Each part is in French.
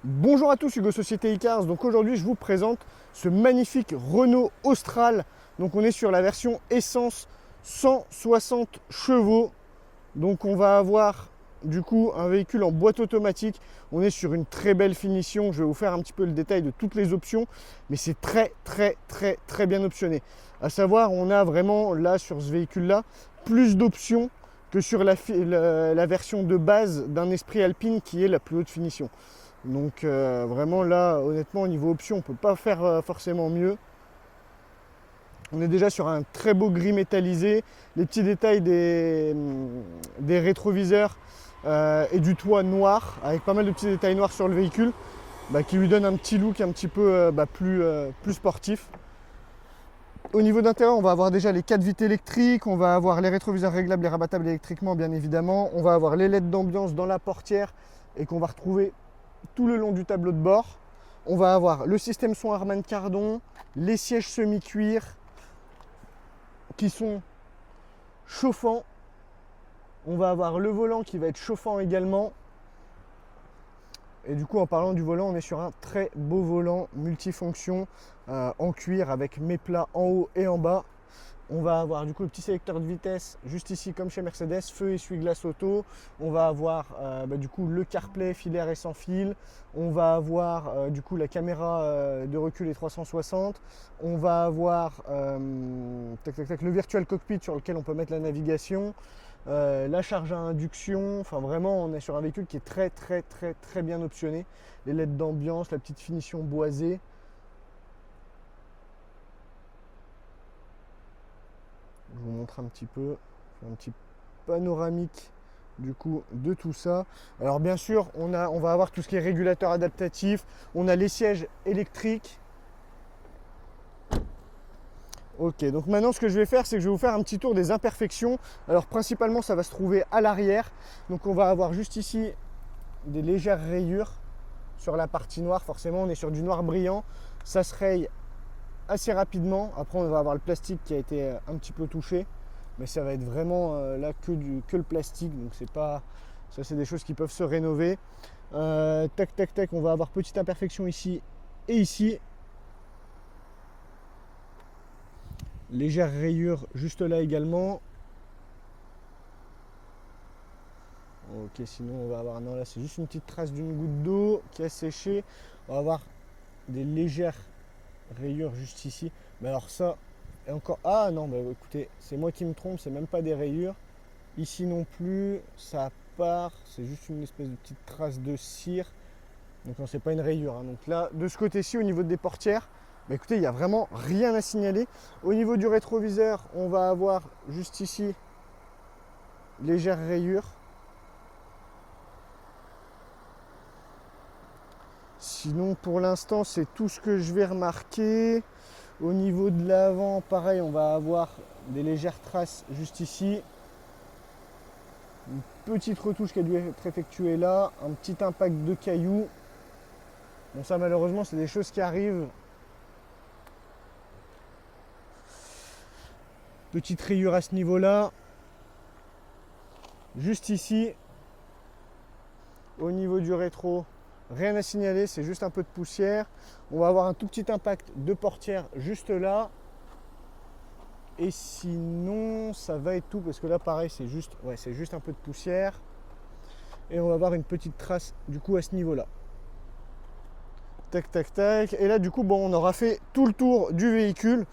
Bonjour à tous, Hugo Société Icars. Donc aujourd'hui, je vous présente ce magnifique Renault Austral. Donc on est sur la version essence 160 chevaux. Donc on va avoir du coup un véhicule en boîte automatique. On est sur une très belle finition. Je vais vous faire un petit peu le détail de toutes les options, mais c'est très bien optionné. À savoir, on a vraiment là sur ce véhicule-là plus d'options que sur la version de base d'un Esprit Alpine qui est la plus haute finition. Donc vraiment là, honnêtement, au niveau option, on ne peut pas faire forcément mieux. On est déjà sur un très beau gris métallisé. Les petits détails des rétroviseurs et du toit noir, avec pas mal de petits détails noirs sur le véhicule, qui lui donnent un petit look un petit peu plus sportif. Au niveau d'intérieur, on va avoir déjà les 4 vitres électriques, on va avoir les rétroviseurs réglables et rabattables électriquement, bien évidemment. On va avoir les LED d'ambiance dans la portière et qu'on va retrouver tout le long du tableau de bord. On va avoir le système son Harman Kardon, les sièges semi-cuir qui sont chauffants. On va avoir le volant qui va être chauffant également. Et du coup, en parlant du volant, on est sur un très beau volant multifonction en cuir avec méplats en haut et en bas. On va avoir du coup le petit sélecteur de vitesse juste ici comme chez Mercedes, feu essuie-glace auto. On va avoir du coup le CarPlay filaire et sans fil. On va avoir du coup la caméra de recul et 360. On va avoir le virtual cockpit sur lequel on peut mettre la navigation. La charge à induction, enfin vraiment on est sur un véhicule qui est très bien optionné. Les LED d'ambiance, la petite finition boisée. Je vous montre un petit peu, un petit panoramique du coup de tout ça. Alors bien sûr, on va avoir tout ce qui est régulateur adaptatif, on a les sièges électriques. Ok, donc maintenant ce que je vais faire, c'est que je vais vous faire un petit tour des imperfections. Alors principalement, ça va se trouver à l'arrière. Donc on va avoir juste ici des légères rayures sur la partie noire. Forcément, on est sur du noir brillant. Ça se raye assez rapidement. Après, on va avoir le plastique qui a été un petit peu touché. Mais ça va être vraiment là que le plastique. Donc c'est pas... Ça, c'est des choses qui peuvent se rénover. Tac, on va avoir petite imperfection ici et ici. Légère rayure juste là également. Ok, sinon on va avoir... Non, là c'est juste une petite trace d'une goutte d'eau qui a séché. On va avoir des légères rayures juste ici. Mais alors ça, et encore... Ah non, écoutez, c'est moi qui me trompe, c'est même pas des rayures. Ici non plus, ça part. C'est juste une espèce de petite trace de cire. Donc non, c'est pas une rayure. Hein. Donc là, de ce côté-ci, au niveau des portières, écoutez, il n'y a vraiment rien à signaler. Au niveau du rétroviseur, on va avoir juste ici légère rayure. Sinon, pour l'instant, c'est tout ce que je vais remarquer. Au niveau de l'avant, pareil, on va avoir des légères traces juste ici. Une petite retouche qui a dû être effectuée là. Un petit impact de cailloux. Bon, ça, malheureusement, c'est des choses qui arrivent. Petite rayure à ce niveau-là. Juste ici, au niveau du rétro, rien à signaler, c'est juste un peu de poussière. On va avoir un tout petit impact de portière juste là. Et sinon, ça va être tout parce que là, pareil, c'est juste un peu de poussière. Et on va avoir une petite trace du coup à ce niveau-là. Tac. Et là, du coup, on aura fait tout le tour du véhicule.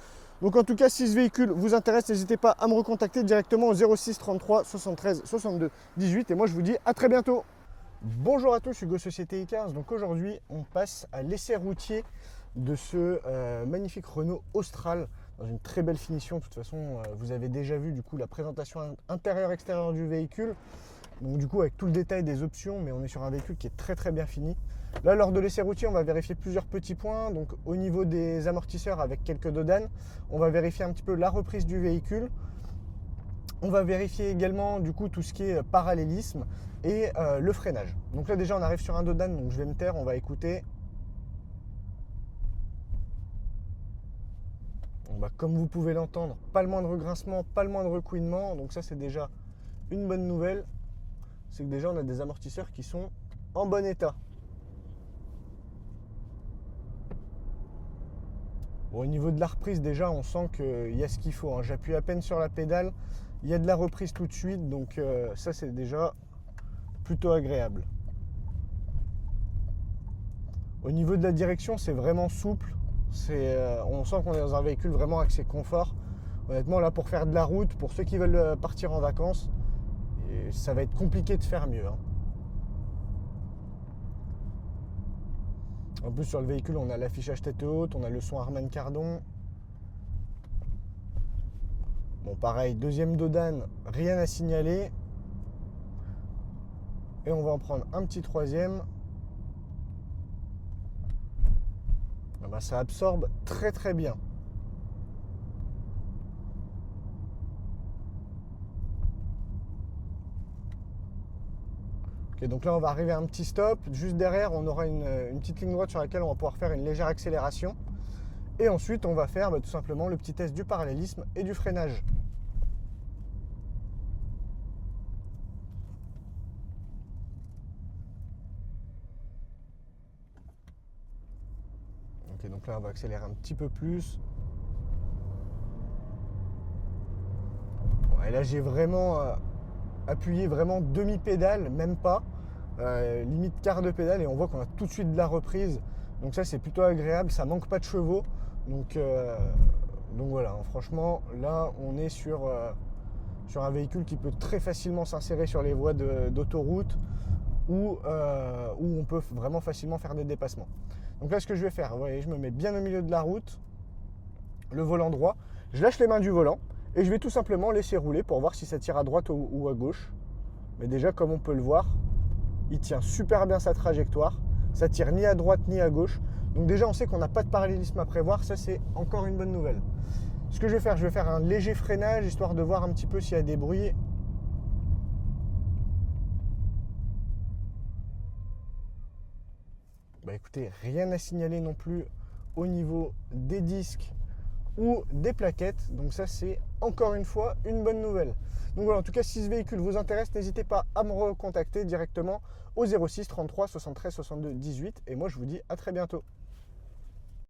Donc en tout cas, si ce véhicule vous intéresse, n'hésitez pas à me recontacter directement au 06 33 73 62 18. Et moi, je vous dis à très bientôt. Bonjour à tous, Hugo Société Icars. Donc aujourd'hui, on passe à l'essai routier de ce magnifique Renault Austral dans une très belle finition. De toute façon, vous avez déjà vu du coup la présentation intérieure-extérieure du véhicule. Donc du coup, avec tout le détail des options, mais on est sur un véhicule qui est très bien fini. Là, lors de l'essai routier, on va vérifier plusieurs petits points. Donc au niveau des amortisseurs avec quelques dodanes, on va vérifier un petit peu la reprise du véhicule. On va vérifier également du coup tout ce qui est parallélisme et le freinage. Donc là déjà on arrive sur un dodan, donc je vais me taire, on va écouter. Bon, comme vous pouvez l'entendre, pas le moindre grincement, pas le moindre couinement, donc ça c'est déjà une bonne nouvelle. C'est que déjà on a des amortisseurs qui sont en bon état. Bon, au niveau de la reprise, déjà, on sent qu'il y a ce qu'il faut, hein. J'appuie à peine sur la pédale, il y a de la reprise tout de suite, donc ça c'est déjà plutôt agréable. Au niveau de la direction, c'est vraiment souple. On sent qu'on est dans un véhicule vraiment axé confort. Honnêtement, là, pour faire de la route, pour ceux qui veulent partir en vacances, ça va être compliqué de faire mieux, hein. En plus, sur le véhicule, on a l'affichage tête haute, on a le son Harman Kardon. Bon, pareil, deuxième dos d'âne, rien à signaler. Et on va en prendre un petit troisième. Ah bah, ça absorbe très très bien. Ok, donc là on va arriver à un petit stop. Juste derrière, on aura une petite ligne droite sur laquelle on va pouvoir faire une légère accélération. Et ensuite, on va faire tout simplement le petit test du parallélisme et du freinage. Ok, donc là on va accélérer un petit peu plus. Bon, et là j'ai vraiment appuyé vraiment demi-pédale, même pas. Limite quart de pédale, et on voit qu'on a tout de suite de la reprise. Donc ça c'est plutôt agréable, ça manque pas de chevaux. Donc voilà, hein, franchement là on est sur un véhicule qui peut très facilement s'insérer sur les voies d'autoroute où on peut vraiment facilement faire des dépassements. Donc là ce que je vais faire, vous voyez, je me mets bien au milieu de la route, le volant droit, je lâche les mains du volant et je vais tout simplement laisser rouler pour voir si ça tire à droite ou à gauche. Mais déjà comme on peut le voir, il tient super bien sa trajectoire, ça tire ni à droite ni à gauche. Donc déjà on sait qu'on n'a pas de parallélisme à prévoir, ça c'est encore une bonne nouvelle. Ce que je vais faire un léger freinage histoire de voir un petit peu s'il y a des bruits. Bah écoutez, rien à signaler non plus au niveau des disques ou des plaquettes. Donc ça c'est encore une fois une bonne nouvelle. Donc voilà, en tout cas si ce véhicule vous intéresse, n'hésitez pas à me recontacter directement au 06 33 73 62 18 et moi je vous dis à très bientôt.